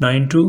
92،